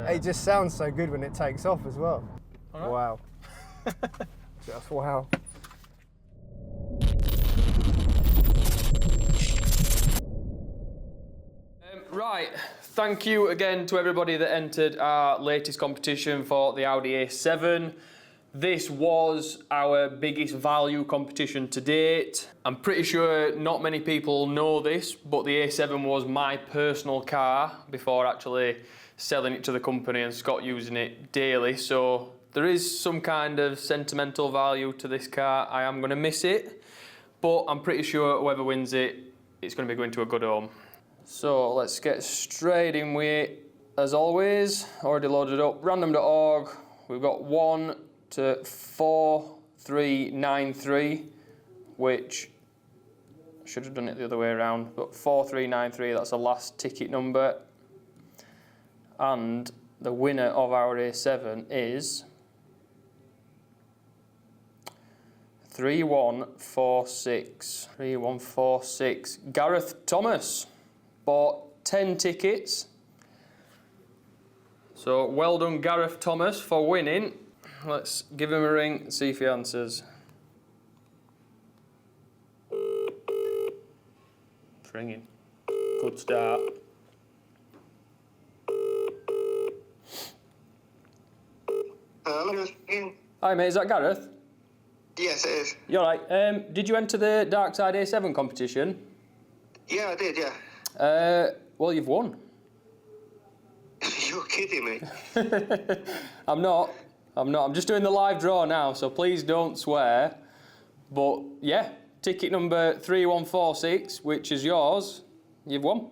It just sounds so good when it takes off as well. Right. Wow. Just wow. Right, thank you again to everybody that entered our latest competition for the Audi A7. This was our biggest value competition to date. I'm pretty sure not many people know this, but the A7 was my personal car before actually selling it to the company and Scott using it daily. So there is some kind of sentimental value to this car. I am going to miss it, but I'm pretty sure whoever wins it, it's going to be going to a good home. So let's get straight in with it. As always, already loaded up, random.org. We've got 1 to 4393, which I should have done it the other way around, but 4393, that's the last ticket number. And the winner of our A7 is 3146. 3146. Gareth Thomas bought 10 tickets. So well done, Gareth Thomas, for winning. Let's give him a ring and see if he answers. It's ringing. Good start. Hello. Hi mate, is that Gareth? Yes, it is. You alright? Did you enter the Darkside A7 competition? Yeah, I did, yeah. Well, you've won. You're kidding me. I'm not. I'm just doing the live draw now, so please don't swear. But yeah, ticket number 3146, which is yours, you've won.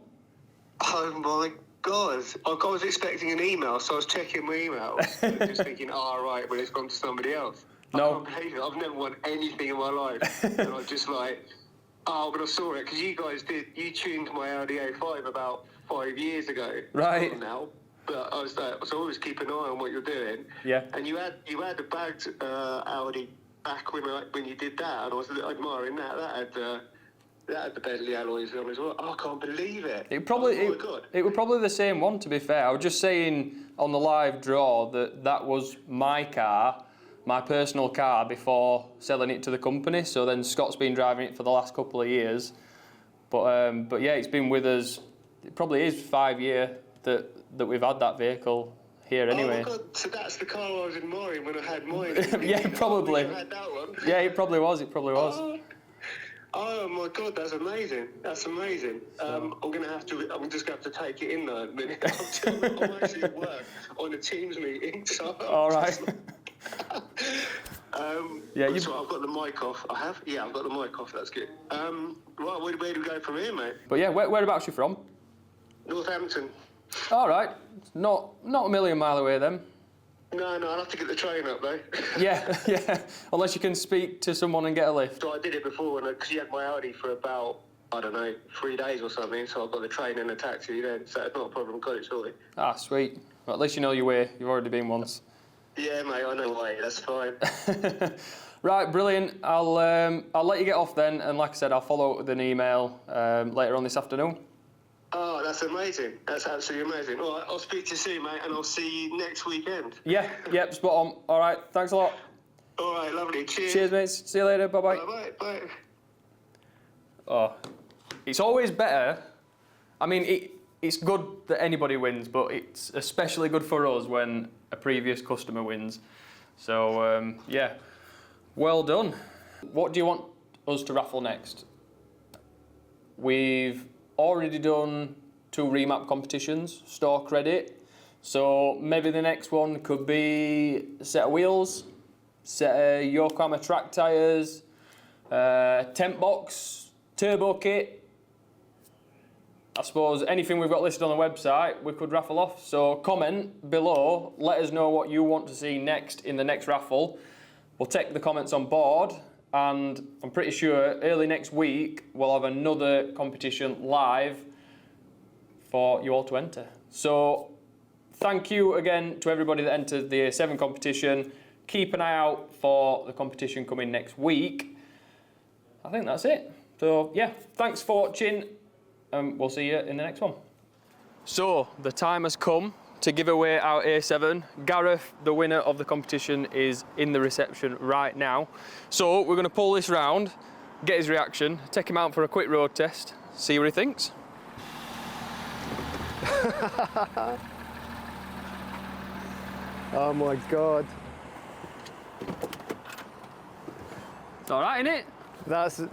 Oh my God. I was expecting an email, so I was checking my emails. Just thinking, right, well, it's gone to somebody else. No. I can't believe it. I've never won anything in my life. And I was just like, but I saw it, because you guys you tuned my Audi A5 about 5 years ago. Right. Now. But I was like, so always keep an eye on what you're doing. Yeah. And you had a bagged Audi back when you did that, and I was admiring that. That had the Bentley alloys on as well. I can't believe it. It was probably the same one, to be fair. I was just saying on the live draw that was my car, my personal car, before selling it to the company. So then Scott's been driving it for the last couple of years. But yeah, it's been with us. It probably is 5 years that we've had that vehicle here anyway. Oh my God, so that's the car I was admiring when I had mine. Yeah, probably. I had that one. Yeah, it probably was. Oh my God, that's amazing. That's amazing. I'm just gonna have to take it in though in a minute. I'm actually at work on a Teams meeting. So all right. Yeah, I've got the mic off. I have? Yeah, I've got the mic off. That's good. Right, where do we go from here, mate? But yeah, whereabouts you from? Northampton. All right, not a million mile away then. No, I'll have to get the train up though. Yeah. Unless you can speak to someone and get a lift. So I did it before, because you had my Audi for about, 3 days or something. So I got the train and a taxi then. So it's not a problem. Got it sorted. Ah, sweet. Well, at least you know your way. You've already been once. Yeah, mate. I know way. That's fine. Right, brilliant. I'll let you get off then, and like I said, I'll follow up with an email later on this afternoon. Oh, that's amazing. That's absolutely amazing. All right, I'll speak to you soon, mate, and I'll see you next weekend. Yeah, yep, spot on. All right, thanks a lot. All right, lovely. Cheers. Cheers, mates. See you later. Bye-bye. Bye. Oh, it's always better. I mean, it's good that anybody wins, but it's especially good for us when a previous customer wins. So, yeah, well done. What do you want us to raffle next? We've already done 2 remap competitions, store credit. So maybe the next one could be a set of wheels, set of Yokohama track tyres, tent box, turbo kit. I suppose anything we've got listed on the website we could raffle off. So comment below, let us know what you want to see next in the next raffle. We'll take the comments on board, and I'm pretty sure early next week we'll have another competition live for you all to enter. So thank you again to everybody that entered the A7 competition. Keep an eye out for the competition coming next week. I think that's it. So yeah, thanks for watching, and we'll see you in the next one. So the time has come to give away our A7. Gareth, the winner of the competition, is in the reception right now. So we're going to pull this round, get his reaction, take him out for a quick road test, see what he thinks. Oh my God. It's all right, innit?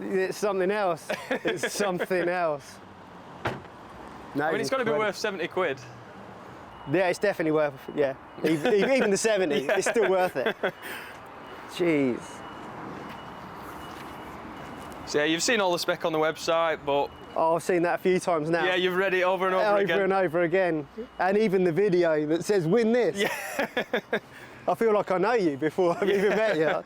It's something else. It's something else. No, I mean, it's got to be worth 70 quid. Yeah, it's definitely worth it. Yeah, even the 70, yeah. It's still worth it. Jeez. So yeah, you've seen all the spec on the website, but oh, I've seen that a few times now. yeah, you've read it over and over again. Over and over again. And even the video that says win this. Yeah. I feel like I know you before I've even met you.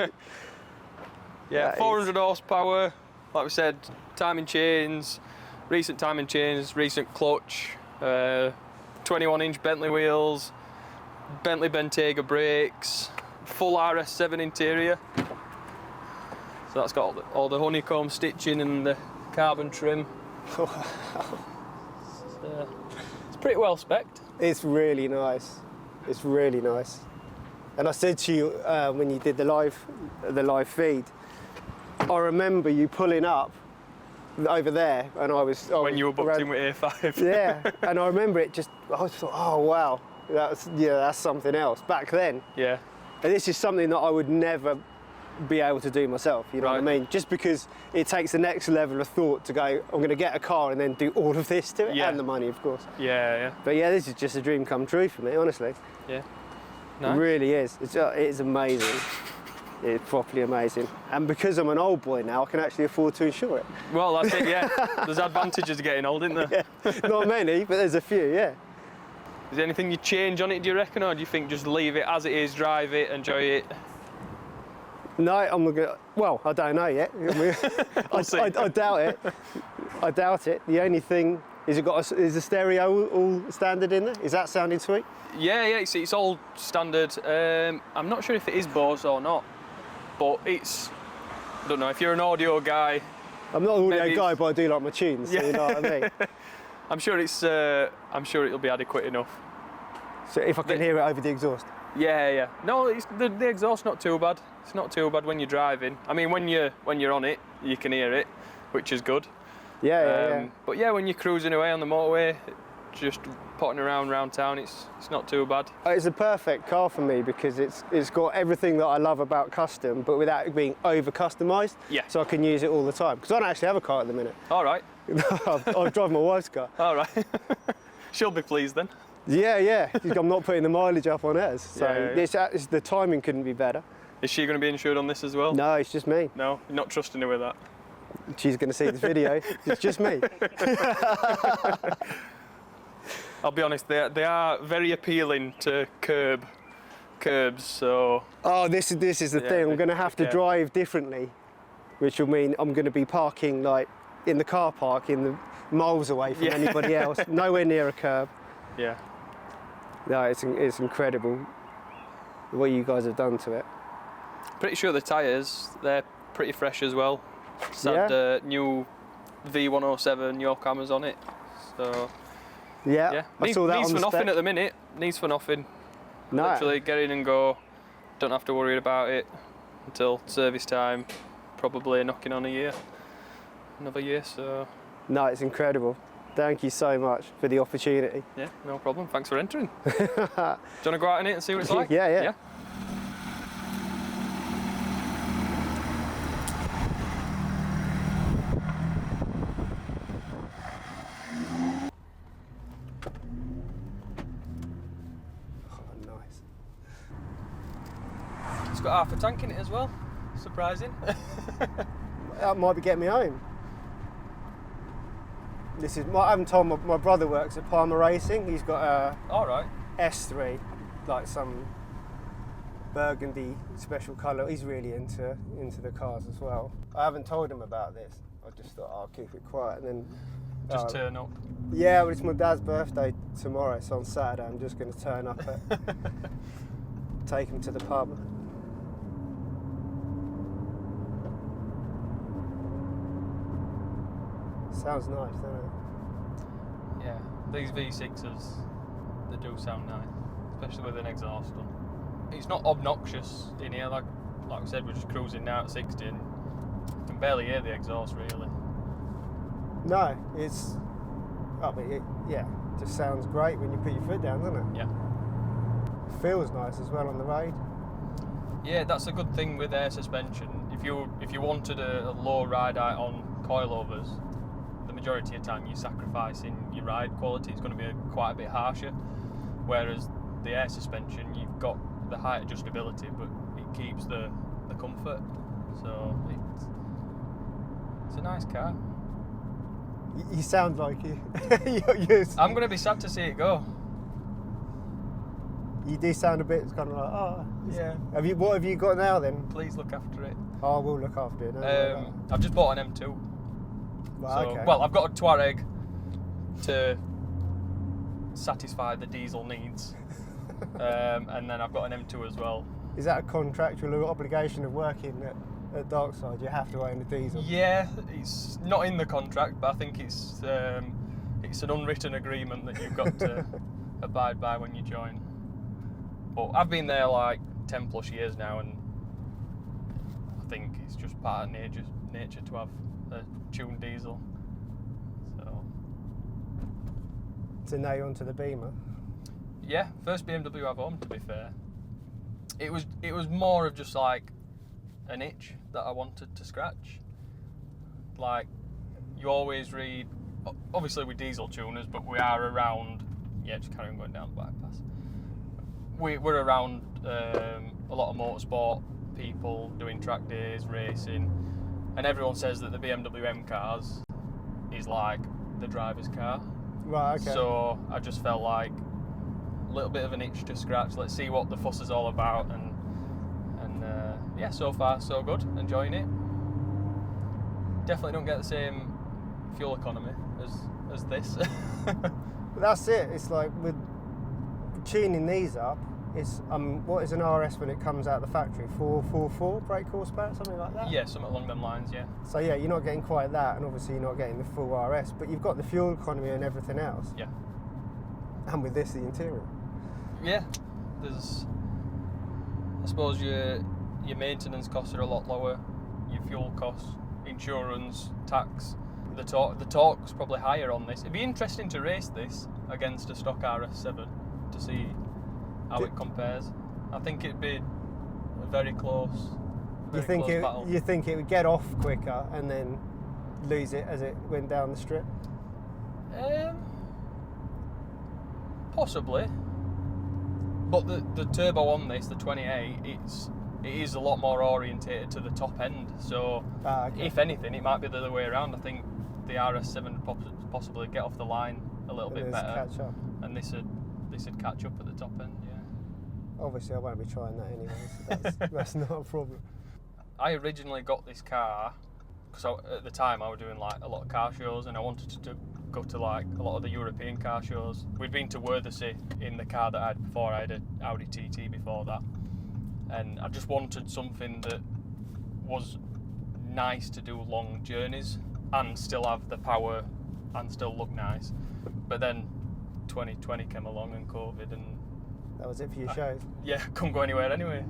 Yeah, 400 horsepower, like we said, timing chains, recent timing chains, recent clutch, 21-inch Bentley wheels, Bentley Bentayga brakes, full RS7 interior. So that's got all the honeycomb stitching and the carbon trim. It's pretty well spec'd. It's really nice. It's really nice. And I said to you when you did the live feed, I remember you pulling up over there, and I was when you were booked in with A5. Yeah, and I remember it just. I just thought, oh wow, that's something else back then. Yeah. And this is something that I would never be able to do myself. You know what I mean? Just because it takes the next level of thought to go, I'm going to get a car and then do all of this to it, and the money, of course. Yeah, yeah. But yeah, this is just a dream come true for me, honestly. Yeah. Nice. It really is. It's amazing. It's properly amazing. And because I'm an old boy now, I can actually afford to insure it. Well, that's it, yeah. There's advantages of getting old, isn't there? Yeah. Not many, but there's a few, yeah. Is there anything you change on it, do you reckon, or do you think just leave it as it is, drive it, enjoy it? No, I'm not gonna. Well, I don't know yet. I doubt it. I doubt it. The only thing is, is the stereo all standard in there? Is that sounding sweet? Yeah, it's all standard. I'm not sure if it is Bose or not, but it's. I don't know if you're an audio guy. I'm not an audio guy, but I do like my tunes. So you know what I mean. I'm sure it's. I'm sure it'll be adequate enough. So if I can hear it over the exhaust. Yeah. No, the exhaust's not too bad. It's not too bad when you're driving. I mean, when you're on it, you can hear it, which is good. Yeah. But yeah, when you're cruising away on the motorway, just potting around town, it's not too bad. It's a perfect car for me because it's got everything that I love about custom, but without it being over customised. Yeah. So I can use it all the time because I don't actually have a car at the minute. All right. I drive my wife's car. All right. She'll be pleased then. Yeah. I'm not putting the mileage up on hers, so the timing couldn't be better. Is she going to be insured on this as well? No, it's just me. No, you're not trusting her with that. She's going to see this video. It's just me. I'll be honest, they are very appealing to curbs. So. Oh, this is the thing. I'm going to have to drive differently, which will mean I'm going to be parking like in the car park, miles away from anybody else, nowhere near a curb. Yeah. No, it's incredible what you guys have done to it. Pretty sure the tyres, they're pretty fresh as well. It's had new V107 York hammers on it. So yeah. I saw that needs on for the nothing spec. at the minute. Needs for nothing. No. Literally get in and go. Don't have to worry about it until service time. Probably knocking on another year. So. No, it's incredible. Thank you so much for the opportunity. Yeah, no problem. Thanks for entering. Do you want to go out in it and see what it's like? Yeah. It's got half a tank in it as well. Surprising. That might be getting me home. I haven't told my brother works at Palmer Racing. He's got a S3, like some burgundy special colour. He's really into the cars as well. I haven't told him about this. I just thought I'll keep it quiet and then just turn up. Yeah, but it's my dad's birthday tomorrow, so on Saturday I'm just going to turn up take him to the pub. Sounds nice, doesn't it? Yeah, these V6s, they do sound nice, especially with an exhaust on. It's not obnoxious in here, like we said, we're just cruising now at 60 and you can barely hear the exhaust really. No, it's, yeah, just sounds great when you put your foot down, doesn't it? Yeah. Feels nice as well on the road. Yeah, that's a good thing with air suspension. If you wanted a low ride height on coilovers, the majority of the time you're sacrificing your ride quality. It's going to be quite a bit harsher. Whereas the air suspension, you've got the height adjustability, but it keeps the comfort. So it's a nice car. You sound like you. I'm going to be sad to see it go. You do sound a bit kind of like, oh. Yeah. What have you got now then? Please look after it. Oh, we'll look after it. I've just bought an M2. Right, So, okay. well, I've got a Touareg to satisfy the diesel needs, and then I've got an M2 as well. Is that a contractual obligation of working at Darkside? You have to own a diesel? Yeah, it's not in the contract, but I think it's an unwritten agreement that you've got to abide by when you join. But I've been there like 10 plus years now, and I think it's just part of nature to have a tuned diesel. So now you're onto the Beamer. Yeah, first BMW I've owned, to be fair. It was more of just like an itch that I wanted to scratch. Like, you always read, obviously with diesel tuners, but we are around, yeah, just carry on going down the bypass. We're around a lot of motorsport people doing track days, racing, and everyone says that the BMW M cars is like the driver's car. Right, okay. So I just felt like a little bit of an itch to scratch. Let's see what the fuss is all about, and yeah, so far so good. Enjoying it. Definitely don't get the same fuel economy as this. That's it. It's like with tuning these up. It's what is an RS when it comes out of the factory? 444 brake horsepower, something like that. Yeah, something along them lines. Yeah. So yeah, you're not getting quite that, and obviously you're not getting the full RS, but you've got the fuel economy and everything else. Yeah. And with this, the interior. Yeah. There's, I suppose your maintenance costs are a lot lower. Your fuel costs, insurance, tax. The torque's probably higher on this. It'd be interesting to race this against a stock RS7 to see how it compares. I think it'd be a very close. You think battle. You think it would get off quicker and then lose it as it went down the strip? Possibly. But the turbo on this, the 28, it is a lot more orientated to the top end. So Okay. if anything, it might be the other way around. I think the RS7 would possibly get off the line a little bit better, catch up. and this would catch up at the top end. Yeah. Obviously, I won't be trying that anyway, so that's not a problem. I originally got this car because at the time I was doing like a lot of car shows, and I wanted to go to like a lot of the European car shows. We'd been to Worthesay in the car that I had before. I had an Audi TT before that, and I just wanted something that was nice to do long journeys and still have the power and still look nice. But then 2020 came along and COVID, and That was it for your shows? yeah, couldn't go anywhere anyway.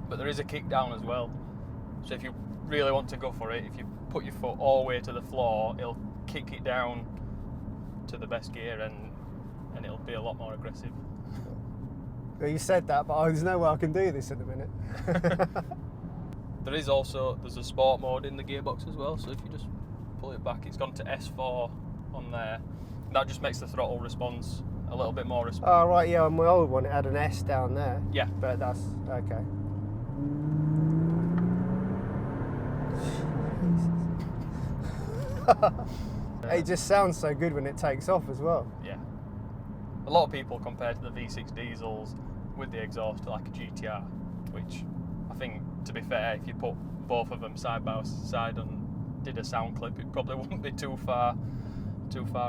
But there is a kick down as well. So if you really want to go for it, if you put your foot all the way to the floor, it'll kick it down to the best gear, and it'll be a lot more aggressive. Well, you said that, but there's no way I can do this at the minute. There's a sport mode in the gearbox as well, so if you just pull it back, it's gone to S4 on there. That just makes the throttle response a little bit more responsive. Oh right, yeah, on my old one it had an S down there. Yeah. But that's okay. It just sounds so good when it takes off as well. Yeah. A lot of people compare to the V6 diesels with the exhaust to like a GTR, which I think, to be fair, if you put both of them side by side and did a sound clip, it probably wouldn't be too far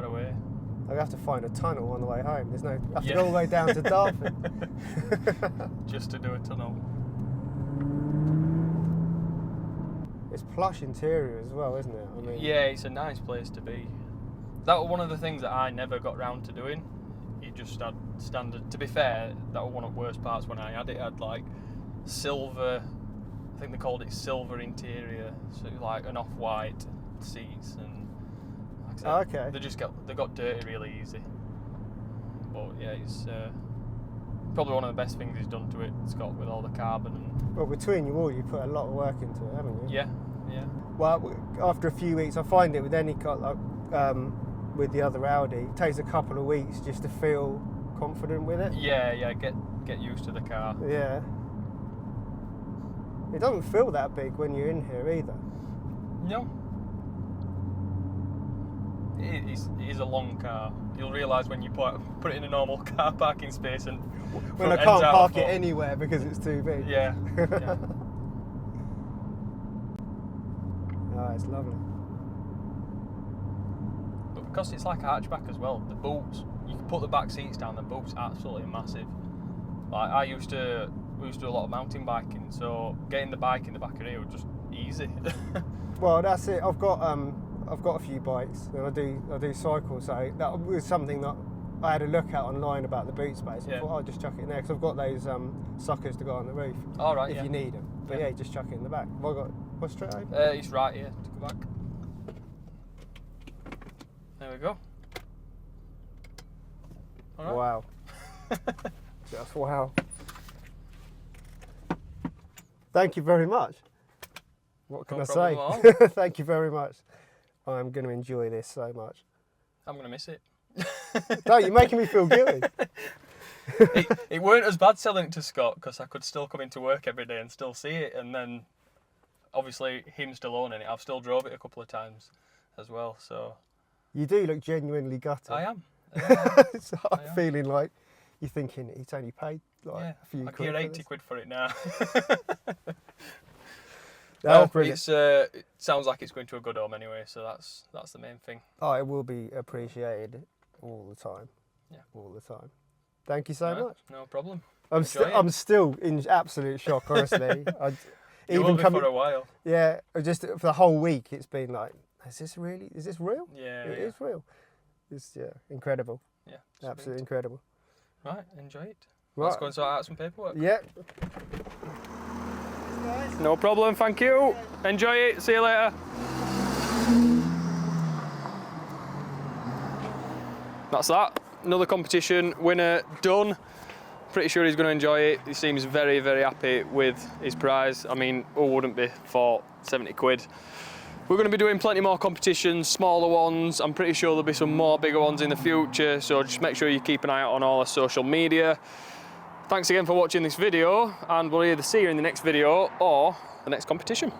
away. I have to find a tunnel on the way home. There's no. I have to go all the way down to Dartford. Just to do a tunnel. It's plush interior as well, isn't it? I mean, yeah, it's a nice place to be. That was one of the things that I never got round to doing. It just had standard. To be fair, that was one of the worst parts when I had it. It had like silver. I think they called it silver interior, so like an off-white seats and. Like I said, okay. They got dirty really easy. But yeah, it's probably one of the best things he's done to it. Scott, with all the carbon and. Well, between you all, you put a lot of work into it, haven't you? Yeah, yeah. Well, after a few weeks, I find it with any car, like with the other Audi, it takes a couple of weeks just to feel confident with it. Yeah, yeah. Get used to the car. Yeah. It doesn't feel that big when you're in here either. No. It is a long car. You'll realise when you put it in a normal car parking space and when I can't park it anywhere because it's too big. Yeah. Yeah. Oh, it's lovely. But because it's like a hatchback as well, the boots, you can put the back seats down, the boots are absolutely massive. Like we used to do a lot of mountain biking, so getting the bike in the back of here was just easy. Well, that's it. I've got a few bikes and I do cycle, so that was something that I had a look at online about the boot space. I thought I'll just chuck it in there because I've got those suckers to go on the roof. All right, if you need them. But yeah, just chuck it in the back. Have I got what's straight over? It's right here to go back. There we go. All right. Wow. Just wow. Thank you very much. What can I say? Thank you very much. I'm going to enjoy this so much. I'm going to miss it. No, you're making me feel guilty. It weren't as bad selling it to Scott because I could still come into work every day and still see it, and then obviously him still owning it. I've still drove it a couple of times as well. So you do look genuinely gutted. I am. So I'm feeling like you're thinking he's only paid like a few I quid. can get 80 quid for it now. No, it sounds like it's going to a good home anyway, so that's the main thing. Oh, it will be appreciated all the time. Yeah, all the time. Thank you so much. No problem. I'm still in absolute shock, honestly. You will be for a while. Yeah, just for the whole week, it's been like, is this real? Yeah, it is real. It's incredible. Yeah, absolutely incredible. Right, enjoy it. Right. Let's go and sort out some paperwork. Yeah. No problem, thank you. Enjoy it, see you later. That's that. Another competition winner done. Pretty sure he's going to enjoy it. He seems very, very happy with his prize. I mean, who wouldn't be for 70 quid? We're going to be doing plenty more competitions, smaller ones. I'm pretty sure there'll be some more bigger ones in the future, so just make sure you keep an eye out on all our social media. Thanks again for watching this video, and we'll either see you in the next video or the next competition.